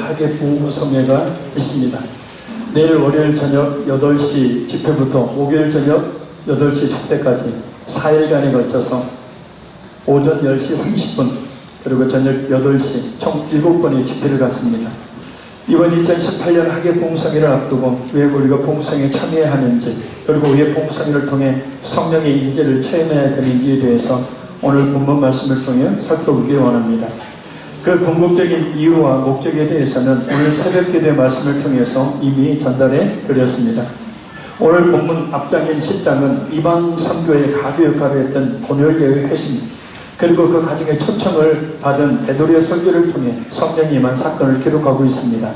하계 부흥성회가 있습니다. 내일 월요일 저녁 8시 집회부터 목요일 저녁 8시 집회까지 4일간에 걸쳐서 오전 10시 30분 그리고 저녁 8시 총 7번의 집회를 갖습니다. 이번 2018년 하계 부흥성회를 앞두고 왜 우리가 부흥성회에 참여해야 하는지, 그리고 왜 부흥성회를 통해 성령의 임재를 체험해야 되는지에 대해서 오늘 본문 말씀을 통해 살펴보기 원합니다. 그 궁극적인 이유와 목적에 대해서는 오늘 새벽 기도의 말씀을 통해서 이미 전달해 드렸습니다. 오늘 본문 앞장인 10장은 이방 선교의 가교 역할을 했던 고넬료의 회심, 그리고 그 가정의 초청을 받은 베드로의 설교를 통해 성령이 임한 사건을 기록하고 있습니다.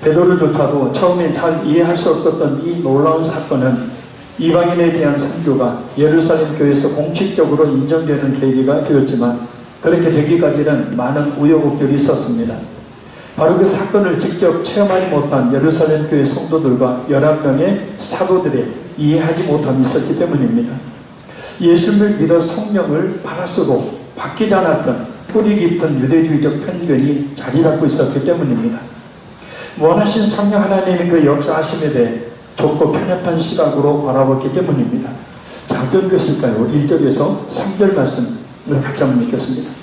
베드로조차도 처음에 잘 이해할 수 없었던 이 놀라운 사건은 이방인에 대한 선교가 예루살렘 교회에서 공식적으로 인정되는 계기가 되었지만, 그렇게 되기까지는 많은 우여곡절이 있었습니다. 바로 그 사건을 직접 체험하지 못한 예루살렘 교회 성도들과 11명의 사도들의 이해하지 못함이 있었기 때문입니다. 예수를 믿어 성령을 받았어도 바뀌지 않았던 뿌리 깊은 유대주의적 편견이 자리 잡고 있었기 때문입니다. 원하신 성령 하나님의 그 역사하심에 대해 좁고 편협한 시각으로 바라봤기 때문입니다. 자, 어떤 것일까요? 1절에서 3절 말씀을 같이 한번 읽겠습니다.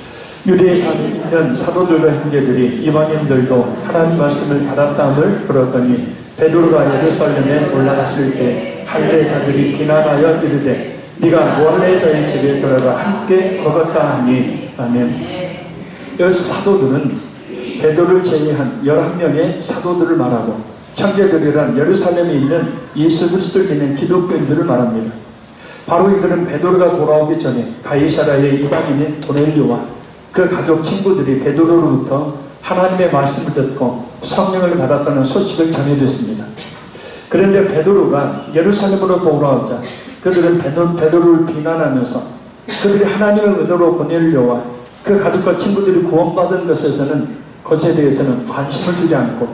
유대에 사는 사도들과 형제들이 이방인들도 하나님 말씀을 받았다함을 들었더니 베드로가 예루살렘에 올라갔을 때 할례자들이 비난하여 이르되 네가 원래 저희 집에 들어가 함께 먹었다 하니. 아멘. 이 사도들은 베드로를 제외한 11명의 사도들을 말하고, 형제들이란 예루살렘에 있는 예수 그리스도를 믿는 기독교인들을 말합니다. 바로 이들은 베드로가 돌아오기 전에 가이사랴의 이방인인 고넬료와 그 가족 친구들이 베드로로부터 하나님의 말씀을 듣고 성령을 받았다는 소식을 전해줬습니다. 그런데 베드로가 예루살렘으로 돌아오자 그들은 베드로를 비난하면서 그들이 하나님의 은혜로 고넬료와 그 가족과 친구들이 구원받은 것에 대해서는 관심을 주지 않고,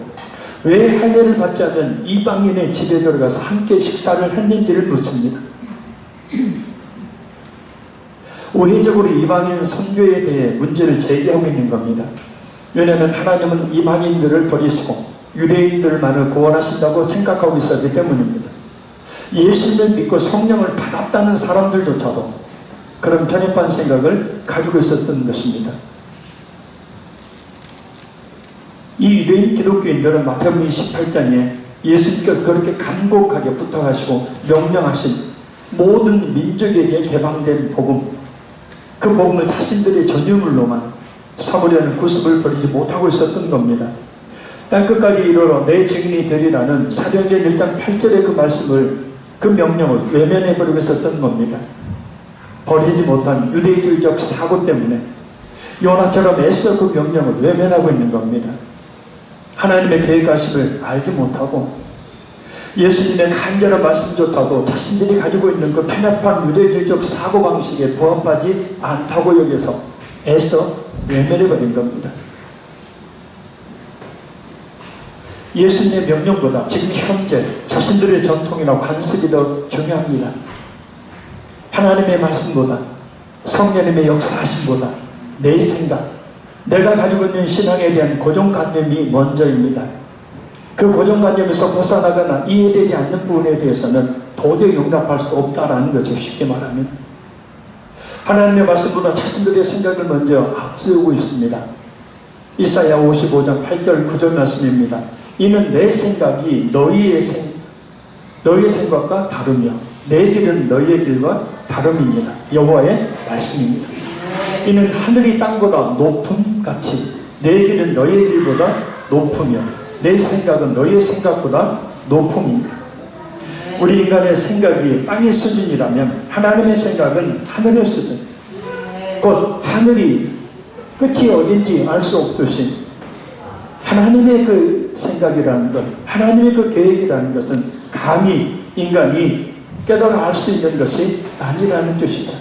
왜 할례를 받지 않는 이방인의 집에 들어가서 함께 식사를 했는지를 묻습니다. 우회적으로 이방인 선교에 대해 문제를 제기하고 있는 겁니다. 왜냐하면 하나님은 이방인들을 버리시고 유대인들만을 구원하신다고 생각하고 있었기 때문입니다. 예수를 믿고 성령을 받았다는 사람들조차도 그런 편협한 생각을 가지고 있었던 것입니다. 이 유대인 기독교인들은 마태복음 28장에 예수님께서 그렇게 간곡하게 부탁하시고 명령하신 모든 민족에게 개방된 복음, 그 복음을 자신들의 전유물로만 삼으려는 구습을 버리지 못하고 있었던 겁니다. 땅끝까지 이르러 내 증인이 되리라는 사도행전 1장 8절의 그 말씀을, 그 명령을 외면해버리고 있었던 겁니다. 버리지 못한 유대주의적 사고 때문에 요나처럼 애써 그 명령을 외면하고 있는 겁니다. 하나님의 계획하심을 알지 못하고 예수님의 간절한 말씀조차도 자신들이 가지고 있는 그 편협한 유대주의적 사고방식에 부합하지 않다고 여겨서 애써 외면해버린 겁니다. 예수님의 명령보다 지금 현재 자신들의 전통이나 관습이 더 중요합니다. 하나님의 말씀보다, 성령님의 역사하심보다 내 생각, 내가 가지고 있는 신앙에 대한 고정관념이 먼저입니다. 그 고정관념에서 벗어나거나 이해되지 않는 부분에 대해서는 도저히 용납할 수 없다라는 거죠. 쉽게 말하면 하나님의 말씀보다 자신들의 생각을 먼저 앞세우고 있습니다. 이사야 55장 8절 9절 말씀입니다. 이는 내 생각이 너희의 생각과 다르며 내 길은 너희의 길과 다름입니다. 여호와의 말씀입니다. 이는 하늘이 땅보다 높음같이 내 길은 너희의 길보다 높으며 내 생각은 너희의 생각보다 높음입니다. 우리 인간의 생각이 땅의 수준이라면 하나님의 생각은 하늘의 수준, 곧 하늘이 끝이 어딘지 알 수 없듯이 하나님의 그 생각이라는 것, 하나님의 그 계획이라는 것은 감히 인간이 깨달아 알 수 있는 것이 아니라는 뜻이다.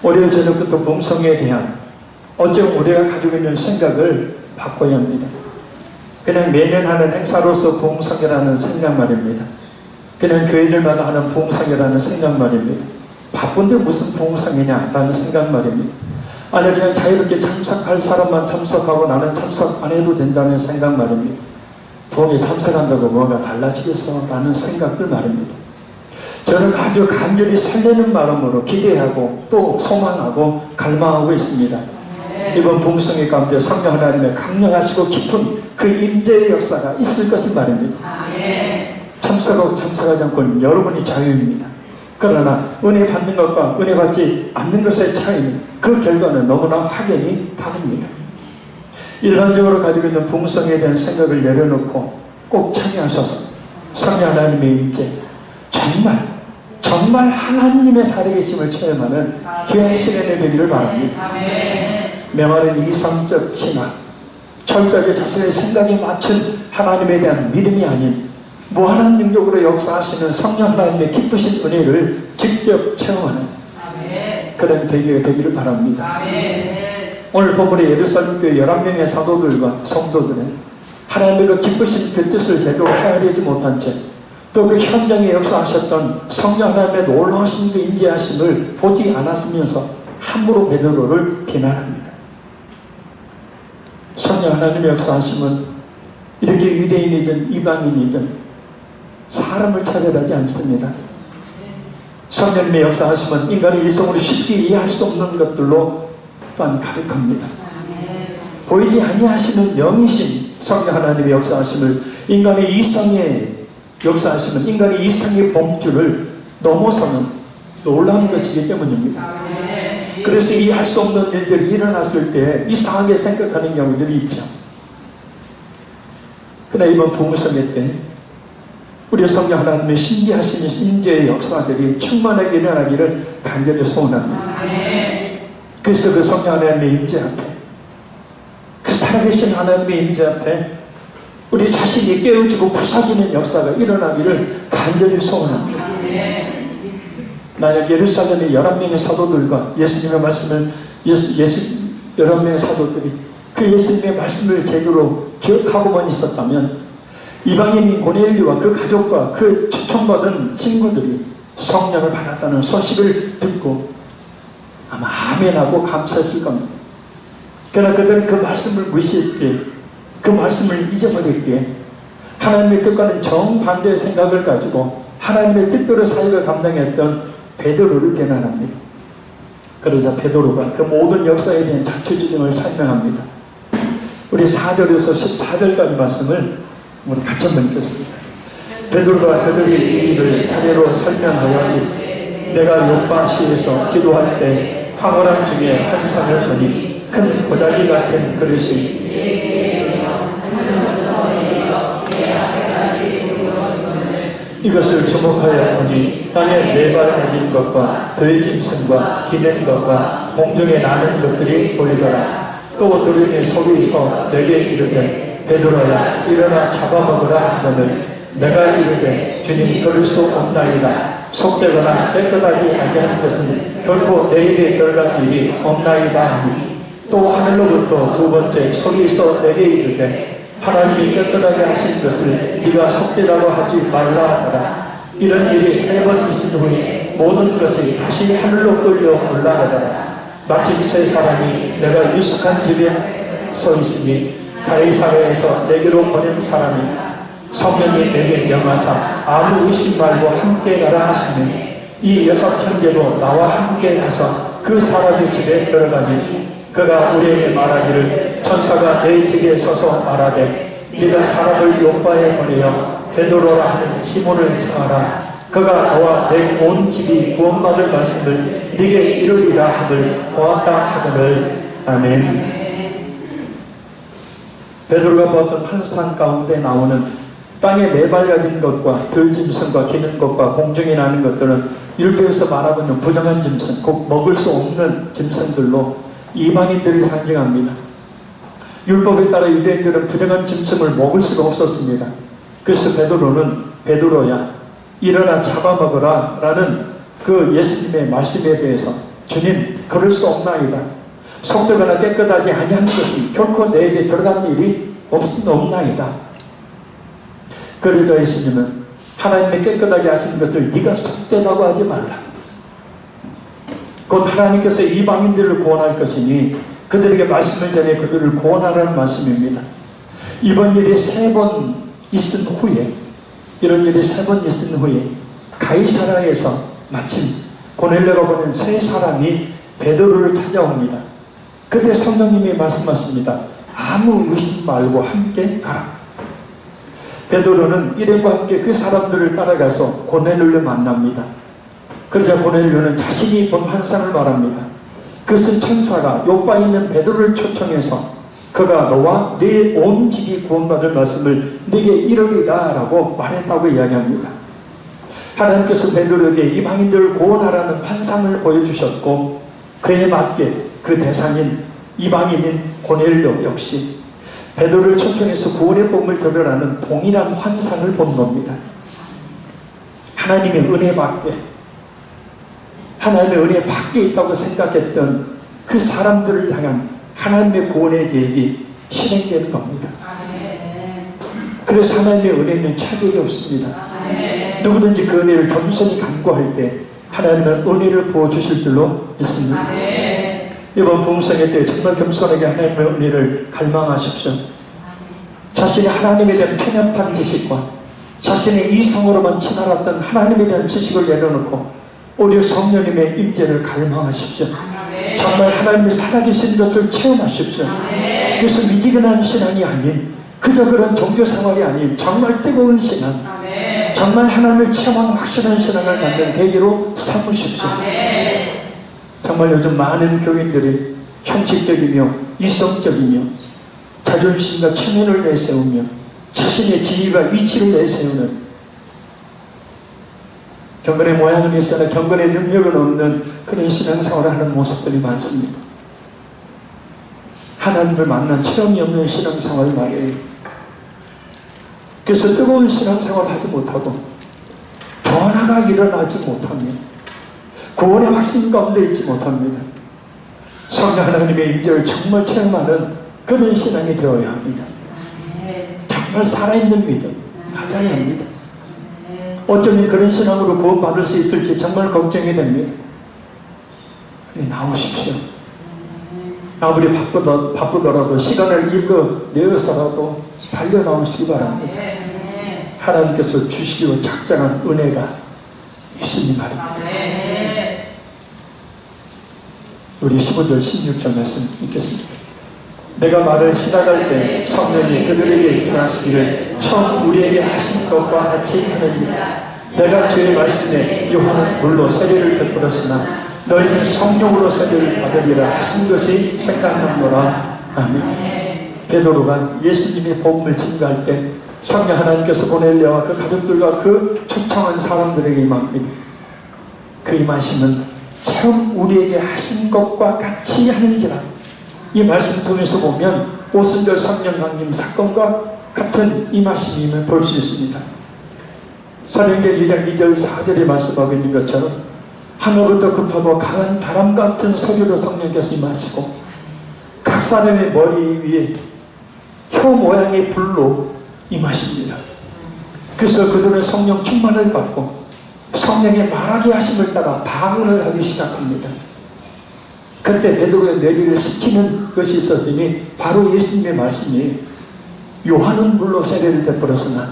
월요일 저녁부터 부흥성에 대한 어쩌면 우리가 가지고 있는 생각을 바꿔야 합니다. 그냥 매년 하는 행사로서 부흥성이라는 생각 말입니다. 그냥 교회들마다 하는 부흥성이라는 생각 말입니다. 바쁜데 무슨 부흥성이냐 라는 생각 말입니다. 아니 그냥 자유롭게 참석할 사람만 참석하고 나는 참석 안 해도 된다는 생각 말입니다. 부흥에 참석한다고 뭐가 달라지겠어? 라는 생각들 말입니다. 저는 아주 간절히 설레는 마음으로 기대하고 또 소망하고 갈망하고 있습니다. 이번 부흥성회 가운데 성령 하나님의 강력하시고 깊은 그 임재의 역사가 있을 것을 말입니다. 참석하고 참석하지 않고는 여러분이 자유입니다. 그러나 은혜 받는 것과 은혜 받지 않는 것의 차이는 그 결과는 너무나 확연히 다릅니다. 일반적으로 가지고 있는 부흥성에 대한 생각을 내려놓고 꼭 참여하셔서 성령 하나님의 임재, 정말 하나님의 살아계심을 체험하는 귀한 시간이 되기를 바랍니다. 명하는 이상적 신앙, 철저하게 자신의 생각에 맞춘 하나님에 대한 믿음이 아닌 무한한 능력으로 역사하시는 성령 하나님의 기쁘신 은혜를 직접 체험하는 그런 계기가 되기를 바랍니다. 오늘 본문의 예루살렘 교회 11명의 사도들과 성도들은 하나님의 그 기쁘신 그 뜻을 제대로 헤아리지 못한 채 또 그 현장에 역사하셨던 성령 하나님의 놀라우신 그 임재하심을 보지 않았으면서 함부로 베드로를 비난합니다. 성령 하나님의 역사하심은 이렇게 유대인이든 이방인이든 사람을 차별하지 않습니다. 성령님의 역사하심은 인간의 일성으로 쉽게 이해할 수 없는 것들로 또한 가득합니다. 보이지 아니하시는 영이신 성령 하나님의 역사하심을 인간의 이성의 역사하심은 인간의 이성의 범주를 넘어서는 놀라운 것이기 때문입니다. 그래서 이해할 수 없는 일들이 일어났을 때 이상하게 생각하는 경우들이 있죠. 그러나 이번 부흥성회 때 우리 성령 하나님의 신비하신 임재의 역사들이 충만하게 일어나기를 간절히 소원합니다. 그래서 그 성령 하나님의 임재 앞에, 그 살아계신 하나님의 임재 앞에 우리 자신이 깨어지고 부서지는 역사가 일어나기를 간절히 소원합니다. 만약 예루살렘의 11명의 사도들과 예수님의 말씀을 11명의 사도들이 그 예수님의 말씀을 제대로 기억하고만 있었다면 이방인인 고넬료와 그 가족과 그 초청받은 친구들이 성령을 받았다는 소식을 듣고 아마 아멘하고 감사했을 겁니다. 그러나 그들은 그 말씀을 무시했기에 그 말씀을 잊어버렸기에 하나님의 뜻과는 정반대의 생각을 가지고 하나님의 뜻대로 사역을 감당했던 베드로를 비난합니다. 그러자 베드로가 그 모든 역사에 대한 자초지종을 설명합니다. 우리 4절에서 14절까지 말씀을 우리 같이 한번 읽겠습니다. 베드로가 그들의 일을 차례로 설명하여 내가 요파시에서 기도할 때 황홀한 중에 한 상을 보니 큰 고다리 같은 그릇이 이것을 주목하여 보니 땅에 네발 가진 것과 들짐승과 기는 것과 공중에 나는 것들이 보이더라. 또 들으니 소리에서 내게 이르되 베드로야 일어나 잡아먹으라 하거늘 내가 이르되 주님 그럴 수 없나이다. 속되거나 깨끗하지 아니한 것은 결코 내 입에 들어갈 일이 없나이다 하니 또 하늘로부터 두 번째 소리에서 내게 이르되 하나님이 깨끗하게 하신 것을 네가 속되다고 하지 말라 하더라. 이런 일이 3번 있은 후에 모든 것이 다시 하늘로 끌려 올라가더라. 마침 세 사람이 내가 유숙한 집에 서 있으니 가이사랴에서 내게로 보낸 사람이 성령이 내게 명하사 아무 의심 말고 함께 가라 하시니 이 6 형제도 나와 함께 가서 그 사람의 집에 들어가니 그가 우리에게 말하기를 천사가 내 집에 서서 말하되 네가 사람을 요파에 보내어 베드로라 하는 시몬을 청하라. 그가 너와 내 온 집이 구원받을 말씀을 네게 이루리라 함을 보았다 하거늘. 아멘. 베드로가 보았던 환상 가운데 나오는 땅에 네발 가진 것과 들짐승과 기는 것과 공중에 나는 것들은 율법에서 말하고 있는 부정한 짐승, 곧 먹을 수 없는 짐승들로 이방인들이 상징합니다. 율법에 따라 유대인들은 부정한 짐승을 먹을 수가 없었습니다. 그래서 베드로는 베드로야 일어나 잡아먹으라 라는 그 예수님의 말씀에 대해서 주님 그럴 수 없나이다. 속되거나 깨끗하지 아니한 것이 결코 내 입에 들어간 일이 없나이다. 그러자 예수님은 하나님의 깨끗하게 하신 것을 네가 속되다고 하지 말라. 그 곧 하나님께서 이방인들을 구원할 것이니 그들에게 말씀을 전해 그들을 구원하라는 말씀입니다. 이번 일이 3번 있은 후에, 이런 일이 3번 있은 후에 가이사라에서 마침 고넬료가 보낸 3사람이 베드로를 찾아옵니다. 그때 성령님이 말씀하십니다. 아무 의심 말고 함께 가라. 베드로는 일행과 함께 그 사람들을 따라가서 고넬료를 만납니다. 그러자 고넬료는 자신이 본 환상을 말합니다. 그것은 천사가 요바에 있는 베드로를 초청해서 그가 너와 네 온 집이 구원받을 말씀을 네게 이르리라 라고 말했다고 이야기합니다. 하나님께서 베드로에게 이방인들을 구원하라는 환상을 보여주셨고 그에 맞게 그 대상인 이방인인 고넬료 역시 베드로를 초청해서 구원의 복음을 들으라는 동일한 환상을 본 겁니다. 하나님의 은혜 밖에, 하나님의 은혜 밖에 있다고 생각했던 그 사람들을 향한 하나님의 구원의 계획이 실행되는 겁니다. 그래서 하나님의 은혜는 차별이 없습니다. 누구든지 그 은혜를 겸손히 간구할 때 하나님은 은혜를 부어주실 줄로 믿습니다. 이번 부흥성회 때 정말 겸손하게 하나님의 은혜를 갈망하십시오. 자신이 하나님에 대한 편협한 지식과 자신의 이성으로만 지나갔던 하나님에 대한 지식을 내려놓고 오히려 성령님의 임재를 갈망하십시오. 정말 하나님이 살아계신 것을 체험하십시오. 그래서 미지근한 신앙이 아닌 그저 그런 종교 생활이 아닌 정말 뜨거운 신앙, 정말 하나님을 체험한 확실한 신앙을 갖는 계기로 삼으십시오. 정말 요즘 많은 교인들이 형식적이며 이성적이며 자존심과 체면을 내세우며 자신의 지위와 위치를 내세우는 경건의 모양은 있으나 경건의 능력은 없는 그런 신앙생활을 하는 모습들이 많습니다. 하나님을 만난 체험이 없는 신앙생활 말이에요. 그래서 뜨거운 신앙생활을 하지 못하고 변화가 일어나지 못하며 구원의 확신 가운데 있지 못합니다. 성령 하나님의 임재를 정말 체험하는 그런 신앙이 되어야 합니다. 정말 살아있는 믿음 가져야 합니다. 어쩌면 그런 신앙으로 구원받을 수 있을지 정말 걱정이 됩니다. 나오십시오. 아무리 바쁘더라도 시간을 내어서라도 달려 나오시기 바랍니다. 하나님께서 주시기로 작정한 은혜가 있으니 말입니다. 우리 15절 16절 말씀 읽겠습니다. 내가 말을 시작할 때 성령이 그들에게 일하시기를 처음 우리에게 하신 것과 같이 하느니라. 내가 주의 말씀에 요한은 물로 세례를 베풀었으나 너희는 성령으로 세례를 받으리라 하신 것이 생각나노라. 아멘. 베드로가 예수님의 복음을 증거할 때 성령 하나님께서 고넬료와 그 가족들과 그 초청한 사람들에게 임합니다. 그 임하심은 처음 우리에게 하신 것과 같이 하는지라. 이 말씀 통해서 보면 오순절 성령 강림 사건과 같은 임하심임을 볼 수 있습니다. 사도행전 2장 2절 4절에 말씀하고 있는 것처럼 하늘부터 급하고 강한 바람 같은 소리로 성령께서 임하시고 각 사람의 머리 위에 혀 모양의 불로 임하십니다. 그래서 그들은 성령 충만을 받고 성령의 말하게 하심을 따라 방언을 하기 시작합니다. 그때 베드로의 뇌리를 식히는 것이 있었더니 바로 예수님의 말씀이 요한은 물로 세례를 베풀었으나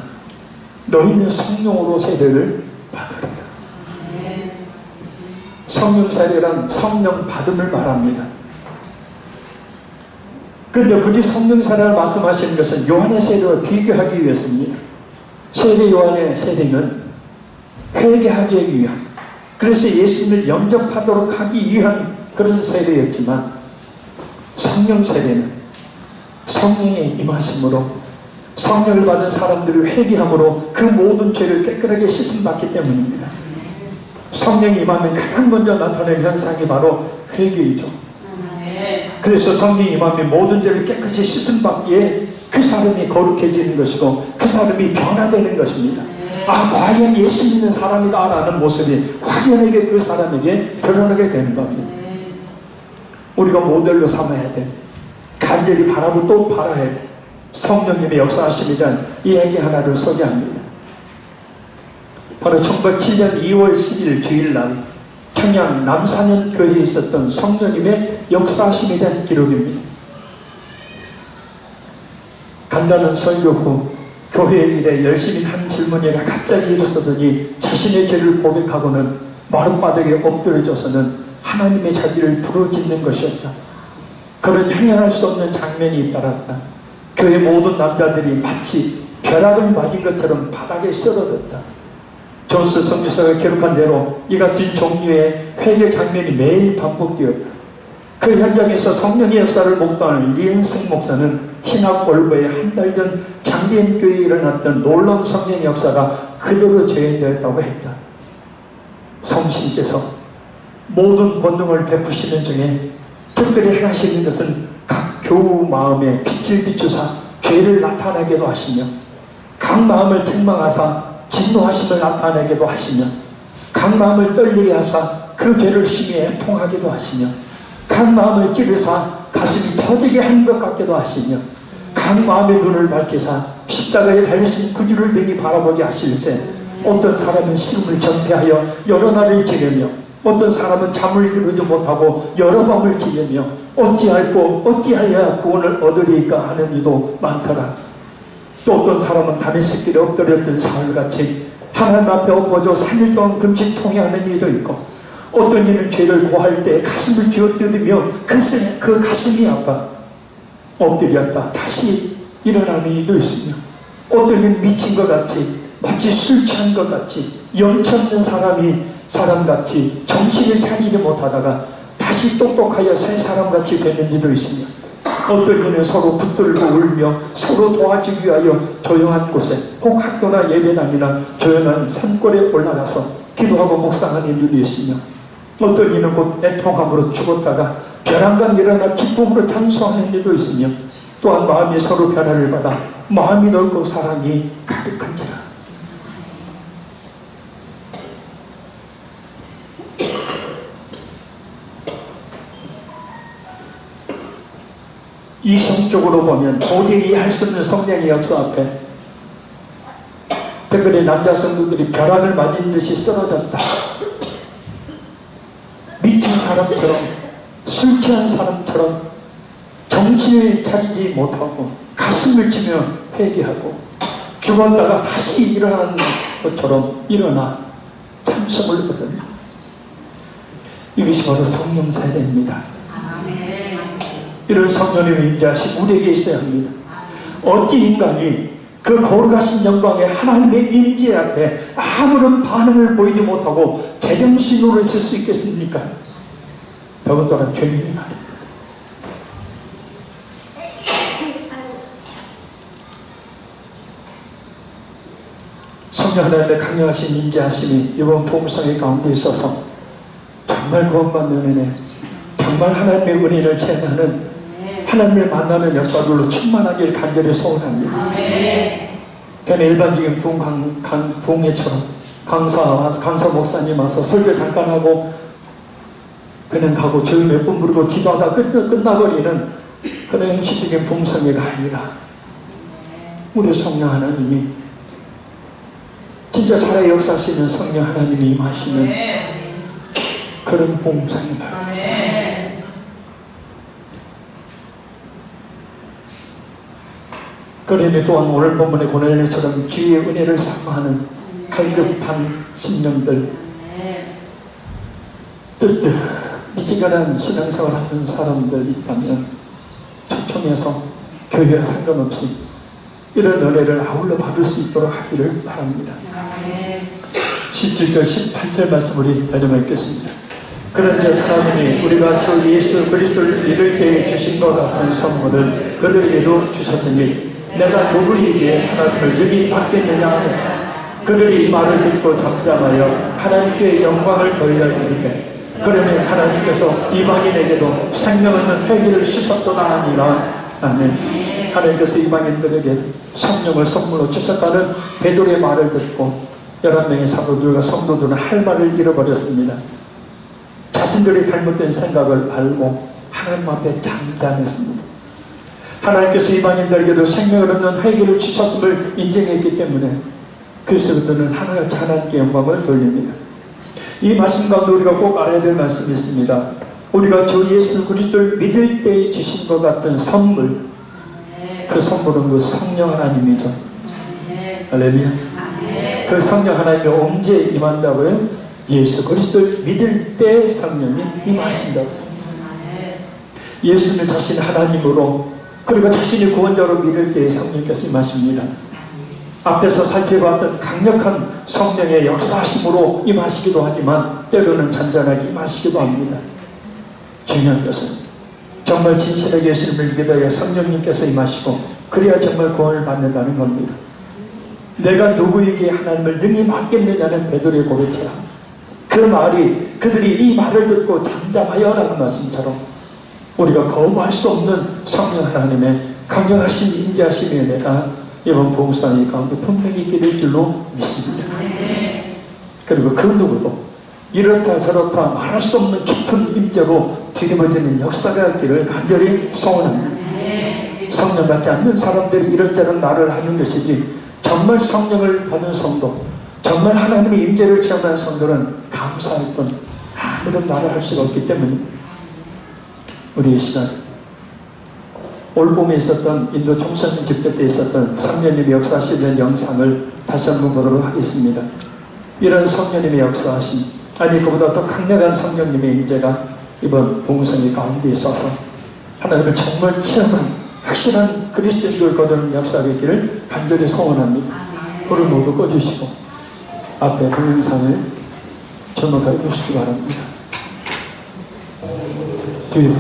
너희는 성령으로 세례를 받으리라. 성령 세례란 성령 받음을 말합니다. 그런데 굳이 성령 세례를 말씀하시는 것은 요한의 세례와 비교하기 위해서입니다. 세례 요한의 세례는 회개하기 위한, 그래서 예수님을 영접하도록 하기 위한 그런 세례였지만 성령 세례는 성령의 임하심으로 성령을 받은 사람들이 회개함으로 그 모든 죄를 깨끗하게 씻음받기 때문입니다. 성령이 임하면 가장 먼저 나타나는 현상이 바로 회개이죠. 그래서 성령이 임하면 모든 죄를 깨끗이 씻음받기에 그 사람이 거룩해지는 것이고 그 사람이 변화되는 것입니다. 아, 과연 예수 믿는 사람이다 라는 모습이 확연하게 그 사람에게 드러나게 되는 겁니다. 우리가 모델로 삼아야 돼. 간절히 바라고 또 바라야 돼. 성령님의 역사하심에 대한 이야기 하나를 소개합니다. 바로 1907년 2월 10일 주일날 평양 남사년 교회에 있었던 성령님의 역사하심에 대한 기록입니다. 간단한 설교 후 교회 일에 열심히 한 젊은이가 갑자기 일어서더니 자신의 죄를 고백하고는 마룻바닥에 엎드려져서는 하나님의 자비를 부르짖는 것이었다. 그런 행연할 수 없는 장면이 잇따랐다. 교회 모든 남자들이 마치 벼락을 맞은 것처럼 바닥에 쓰러졌다. 존스 선교사가 기록한 대로 이 같은 종류의 회개 장면이 매일 반복되었다. 그 현장에서 성령의 역사를 목도하는 리은승 목사는 신학 올보에 한 달 전 장대인 교회에 일어났던 놀라운 성령의 역사가 그대로 재현되었다고 했다. 성신께서 모든 권능을 베푸시는 중에 특별히 행하시는 것은 각 교우 마음에 빛을 비추사 죄를 나타나게도 하시며, 각 마음을 책망하사 진노하심을 나타내게도 하시며, 각 마음을 떨리게 하사 그 죄를 심히 애통하게도 하시며, 각 마음을 찌르사 가슴이 터지게 하는 것 같기도 하시며, 각 마음의 눈을 밝히사 십자가에 달리신 구주를 등이 바라보게 하실세, 어떤 사람은 시름을 전폐하여 여러 날을 지내며, 어떤 사람은 잠을 이루지 못하고 여러 밤을 지내며 어찌할꼬 어찌하여야 구원을 얻으리까 하는 이도 많더라. 또 어떤 사람은 다메섹길에 엎드렸던 사울같이 하나님 앞에 엎어져 3일 동안 금식 통회하는 이도 있고, 어떤 이는 죄를 고할 때 가슴을 쥐어뜯으며 그 가슴이 아파 엎드렸다 다시 일어나는 이도 있으며, 어떤 이는 미친 것 같이 마치 술 취한 것 같이 영천없는 사람같이 정신을 차리지 못하다가 다시 똑똑하여 새 사람같이 되는 이도 있으며, 어떤 이는 서로 붙들고 울며 서로 도와주기 위하여 조용한 곳에, 혹 학교나 예배당이나 조용한 산골에 올라가서 기도하고 묵상하는 이도 있으며, 어떤 이는 곧 애통함으로 죽었다가 벼랑간 일어나 기쁨으로 참수하는 이도 있으며, 또한 마음이 서로 변화를 받아 마음이 넓고 사랑이 가득한지라. 이성적으로 보면 도저히 할 수 없는 성령의 역사 앞에 특별히 남자 성도들이 벼락을 맞은 듯이 쓰러졌다. 미친 사람처럼, 술 취한 사람처럼 정신을 차리지 못하고 가슴을 치며 회개하고, 죽었다가 다시 일어나는 것처럼 일어나 참석을 받습니다. 이것이 바로 성령 세례입니다. 이런 성령님의 임재하심 우리에게 있어야 합니다. 어찌 인간이 그 거룩하신 영광의 하나님의 임재 앞에 아무런 반응을 보이지 못하고 제정신으로 있을 수 있겠습니까? 더군다나 죄인이 말입니다. 성령 하나님의 강력하신 임재하심이 이번 복음성의 가운데 있어서 정말 구원받는 은혜, 정말 하나님의 은혜를 체험하는, 하나님을 만나는 역사들로 충만하길 간절히 소원합니다. 그냥 일반적인 부흥회처럼 강사 목사님 와서 설교 잠깐 하고 그냥 가고 조용히 몇 분 부르고 기도하다 끝나버리는 그런 형식적인 부흥성회가 아니라, 우리 성령 하나님이 진짜 살아 역사하시는 성령 하나님이 임하시는 그런 부흥성회입니다. 그러니 또한 오늘 본문의 고넬료처럼 주의 은혜를 사모하는 갈급한 심령들, 뜨뜻 미지근한 신앙생활 하는 사람들 있다면 초청해서 교회와 상관없이 이런 은혜를 아울러 받을 수 있도록 하기를 바랍니다. 17절 18절 말씀 우리 다시 읽겠습니다. 그런즉 하나님이 우리가 주 예수 그리스도를 믿을 때에 주신 것 같은 선물을 그들에게도 주셨으니 내가 누구에게 하나님을 능히 받겠느냐 하며, 그들이 이 말을 듣고 잠잠하여 하나님께 영광을 돌려 이르되, 그러면 하나님께서 이방인에게도 생명 없는 회개를 주셨도다 하니라. 아멘. 하나님께서 이방인들에게 성령을 선물로 주셨다는 베드로의 말을 듣고 11명의 사도들과 성도들은 할 말을 잃어버렸습니다. 자신들의 잘못된 생각을 알고 하나님 앞에 잠잠했습니다. 하나님께서 이방인들에게도 생명을 얻는 회개를 주셨음을 인정했기 때문에 그래서 그들은 하나님께 영광을 돌립니다. 이 말씀 가운데 우리가 꼭 알아야 될 말씀이 있습니다. 우리가 주 예수 그리스도를 믿을 때 주신 것 같은 선물, 그 선물은 그 성령 하나님이죠. 할렐루야. 그 성령 하나님이 언제 임한다고요? 예수 그리스도를 믿을 때 성령이 임하신다고. 예수는 자신 하나님으로, 그리고 자신이 구원자로 믿을 때 성령께서 임하십니다. 앞에서 살펴봤던 강력한 성령의 역사심으로 임하시기도 하지만 때로는 잔잔하게 임하시기도 합니다. 중요한 것은 정말 진실하게 예수님을 믿어야 성령님께서 임하시고 그래야 정말 구원을 받는다는 겁니다. 내가 누구에게 하나님을 능히 맡겠느냐는 베드로의 고백이라. 그 말이, 그들이 이 말을 듣고 잠잠하여라는 말씀처럼 우리가 거부할 수 없는 성령 하나님의 강력하신 인자하심의 은혜가 이번 복음상의 가운데 분명히 있게 될 줄로 믿습니다. 그리고 그 누구도 이렇다 저렇다 말할 수 없는 깊은 임재로 뒤집어지는 역사가 있기를 간절히 소원합니다. 성령 받지 않는 사람들이 이런저런 말을 하는 것이지, 정말 성령을 받는 성도, 정말 하나님의 임재를 체험한 성도는 감사할 뿐 아무런 말을 할 수가 없기 때문입니다. 우리 이 시간 올 봄에 있었던 인도 총선 집회 때 있었던 성령님의 역사하시는 영상을 다시 한번 보도록 하겠습니다. 이런 성령님의 역사하심, 아니 그보다 더 강력한 성령님의 임재가 이번 봉성의 가운데 있어서 하나님을 정말 체험한 확실한 그리스도인들 거두는 역사가 있기를 간절히 소원합니다. 불을 모두 꺼주시고 앞에 동영상을 전원해 주시기 바랍니다. 뒤에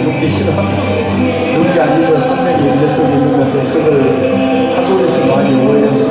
눕기 싫어합니다. 눕기 아니고 생명이 연재 속에 있는 건데 그걸 한국에서 많이 오해합니다.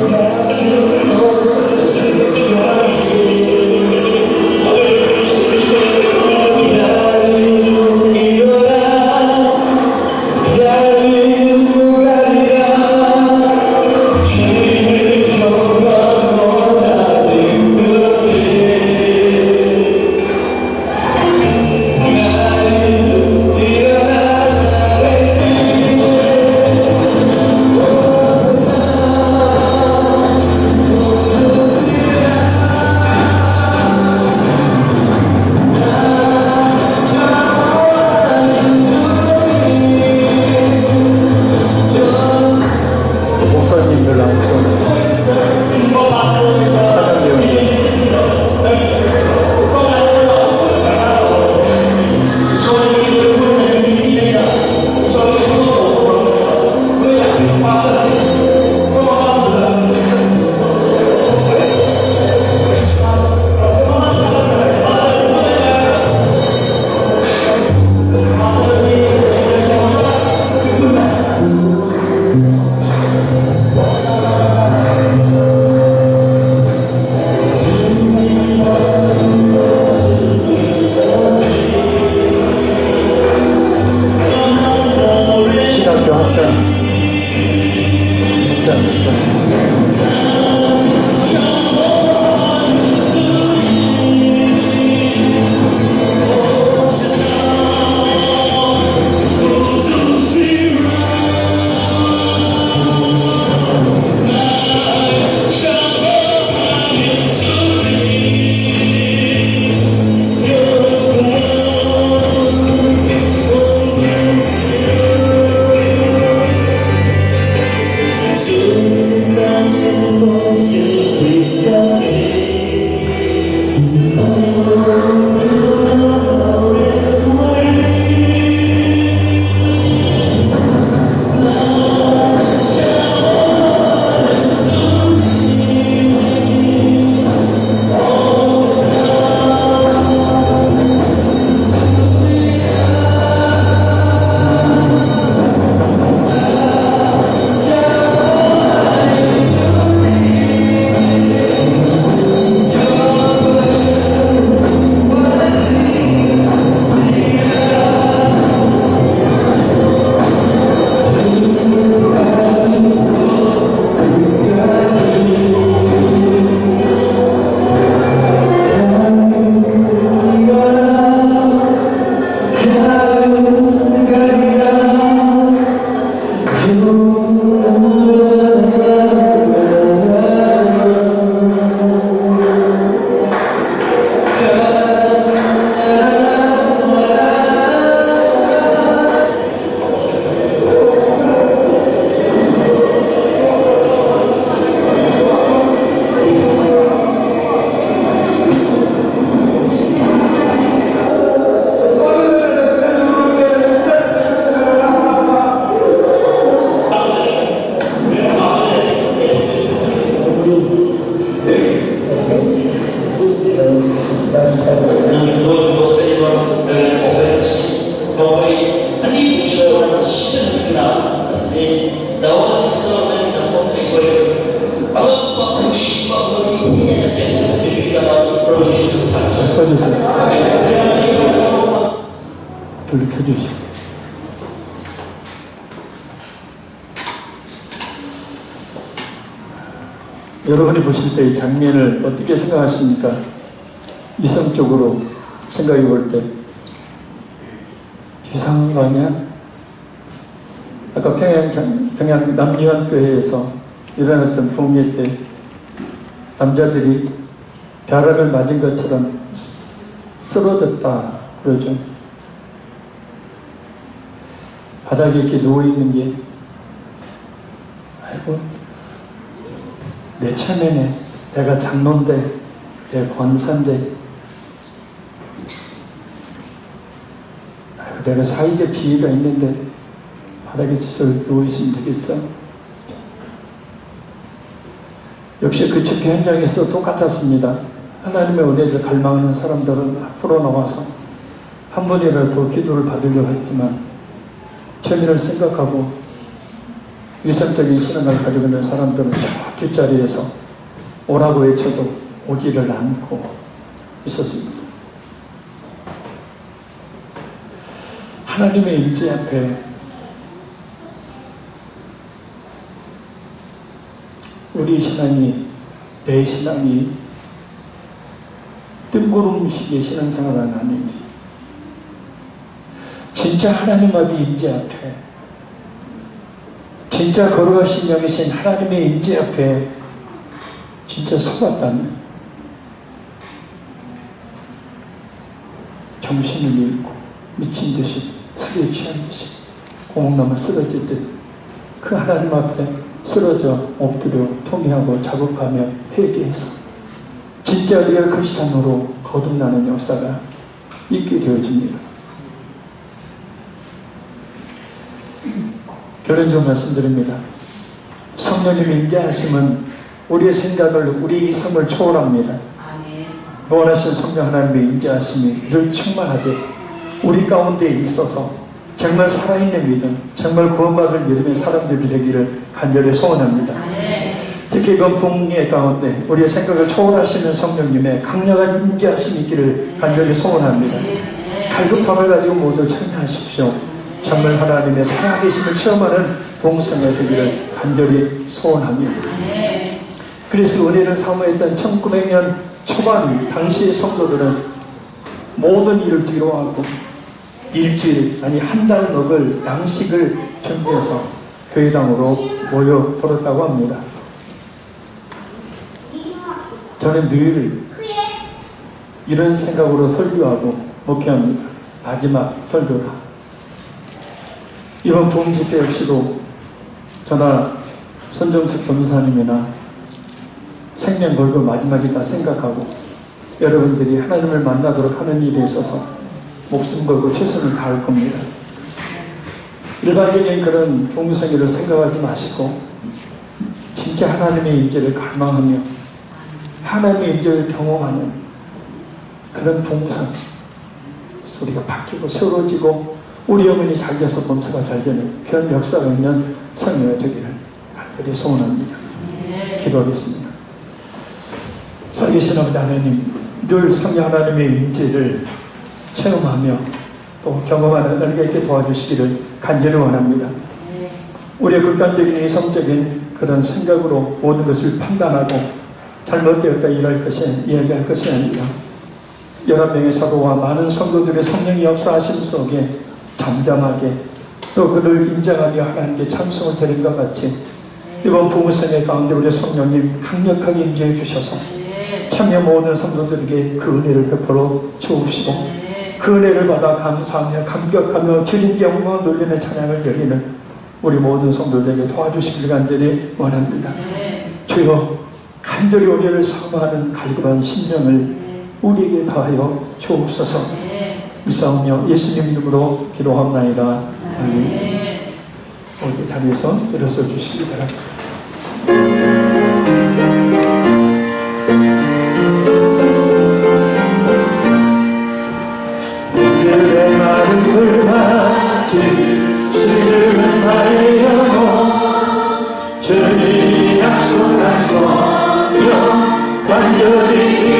불 켜주시고. 여러분이 보실 때 이 장면을 어떻게 생각하십니까? 이성적으로 생각해 볼 때 이상한 거 아니야? 아까 평양 남유한교회에서 일어났던 봉회 때 남자들이 벼락을 맞은 것처럼 쓰러졌다 그러죠. 바닥에 이렇게 누워있는 게 아이고 내 체면에 내가 장로인데 내 권사인데 아이고 내가 사회적 지위가 있는데 바닥에서 누워있으면 되겠어? 역시 그 집회 현장에서 똑같았습니다. 하나님의 은혜를 갈망하는 사람들은 앞으로 나와서 한 번이라도 더 기도를 받으려고 했지만 최면을 생각하고 위선적인 신앙을 가지고 있는 사람들은 저 뒷자리에서 오라고 외쳐도 오지를 않고 있었습니다. 하나님의 임재 앞에 우리 신앙이, 내 신앙이 뜬구름식의 신앙생활은 아닙니다. 진짜 하나님 앞에 임재 앞에, 진짜 거룩하신 영이신 하나님의 임재 앞에 진짜 서봤다면 정신을 잃고 미친 듯이 술에 취한 듯이 고목나무 쓰러질 듯 그 하나님 앞에 쓰러져 엎드려 통회하고 작업하며 회개해서 진짜 리얼 크리스찬으로 거듭나는 역사가 있게 되어집니다. 결론적으로 말씀드립니다. 성령님 임재하심은 우리의 생각을, 우리 이성을 초월합니다. 원하신 성령 하나님의 임재하심이 늘 충만하게 우리 가운데 있어서 정말 살아있는 믿음, 정말 구원받을 믿음의 사람들이 되기를 간절히 소원합니다. 특히 이번 붕괴 가운데 우리의 생각을 초월하시는 성령님의 강력한 임재하심이 있기를 간절히 소원합니다. 갈급함을 가지고 모두 참여하십시오. 정말 하나님의 살아계심을 체험하는 봉성이 되기를 간절히 소원합니다. 그래서 은혜를 사모했던 1900년 초반 당시의 성도들은 모든 일을 뒤로하고 일주일, 아니 한 달 먹을 양식을 준비해서 교회당으로 모여들었다고 합니다. 저는 늘 이런 생각으로 설교하고 목회합니다. 마지막 설교다. 이번 부흥집회 역시도 저나 손정숙 변호사님이나 생명 걸고 마지막이다 생각하고 여러분들이 하나님을 만나도록 하는 일에 있어서 목숨 걸고 최선을 다할 겁니다. 일반적인 그런 부흥성회를 생각하지 마시고 진짜 하나님의 임재를 갈망하며 하나님의 임재를 경험하는 그런 부흥성 소리가 바뀌고 세워지고 우리 영혼이 잘 돼서 범사가 잘 되는 그런 역사가 있는 성회가 되기를 간절히 소원합니다. 기도하겠습니다. 살아계신 아버지 하나님, 늘 성령 하나님의 임재를 체험하며 또 경험하는 은혜가 있게 도와주시기를 간절히 원합니다. 우리의 극단적인 이성적인 그런 생각으로 모든 것을 판단하고 잘못되었다 이해할 것이 아니라 11명의 사도와 많은 성도들의 성령의 역사하심 속에 잠잠하게 또 그를 인정하며 하나님께 찬송을 드린 것 같이 이번 부흥성회 가운데 우리 성령님 강력하게 임재해 주셔서 참여 모든 성도들에게 그 은혜를 베풀어 주옵시고 그 은혜를 받아 감사하며 감격하며 주님께 영광을 돌리는 찬양을 드리는 우리 모든 성도들에게 도와주시길 간절히 원합니다. 주여 간절히 우리를 사모하는 갈급한 심령을 우리에게 더하여 주옵소서. 이사오며 예수님 이름으로 기도합나이다. 아멘. 우리 자리에서 일어서 주시기 바랍니다. 그들의 말을 불맞지 주는 나의 영혼 주님 약속한 성령 간절히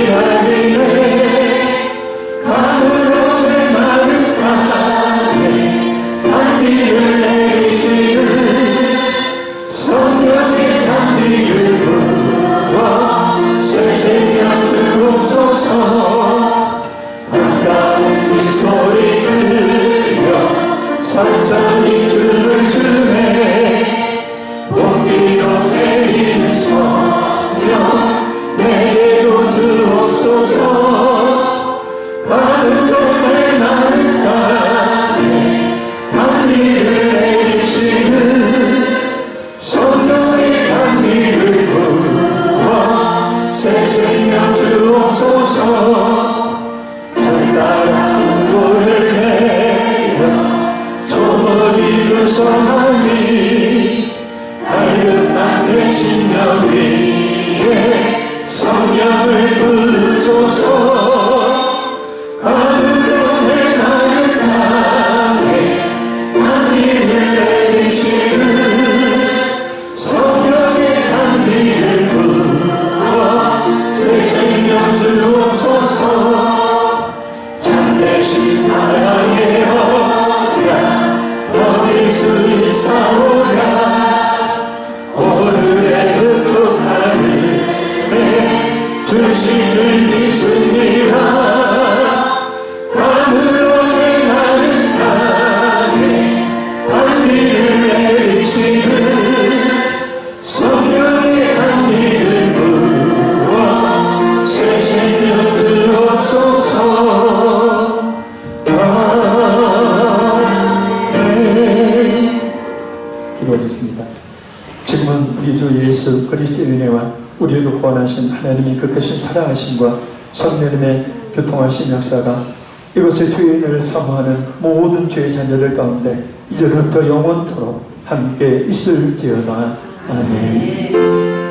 기다리네 가물어 내 마음 가네 단비를 내리시는 성령의 단비를 부어 새 생명 주옵소서 반가운 이 소리 들려 산천이 춤을 추네 봄비로 내리는 성령 내게도 주옵소서 가는 곳에 나를 가네 단비를 내리시는 성령의 단비를 부어 새 생명 주옵소서 달달한 돌을 내려 조물이 구성하니 밝은 내 심령 위에 성령을 부으소서 가물어 내 나를 향해 하늘을 사오랴 오늘의 흑쪽 하늘에 주신 줄 믿습니다. 감으로 행하는 땅에 한비를 내리시는 성령의 한비를 부어 새 생명 주옵소서. 기도하겠습니다. 지금은 우리 주 예수 그리스도의 은혜와 우리를 구원하신 하나님의 그 크신 사랑하심과 성령님의 교통하신 역사가 이곳의 주의 은혜를 사모하는 모든 죄의 자녀들 가운데 이제부터 영원토록 함께 있을지어다. 아멘.